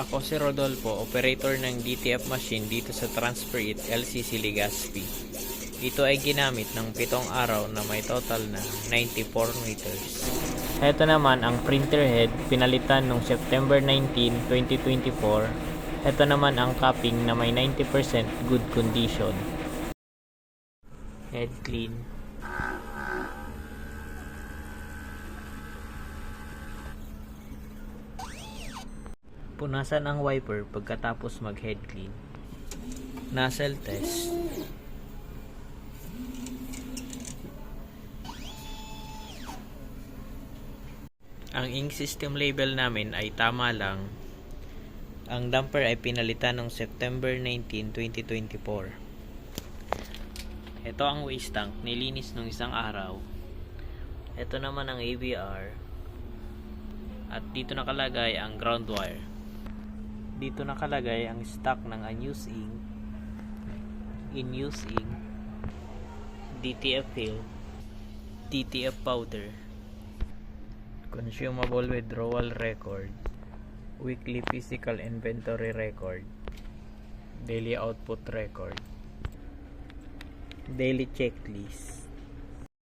Ako si Rodolfo, operator ng DTF machine dito sa Transfer It LCC Legazpi. Ito ay ginamit ng 7 araw na may total na 94 meters. Ito naman ang printer head, pinalitan noong September 19, 2024. Ito naman ang capping na may 90% good condition. Head clean. Punasan ang wiper pagkatapos mag-head clean. Nozzle test. Ang ink system label namin ay tama lang. Ang damper ay pinalitan noong September 19, 2024. Ito ang waste tank, nilinis nung isang araw. Ito naman ang ABR. At dito nakalagay ang ground wire. Dito nakalagay ang stock ng unused ink, in-use ink, DTF fill, DTF powder, consumable withdrawal record, weekly physical inventory record, daily output record, daily checklist.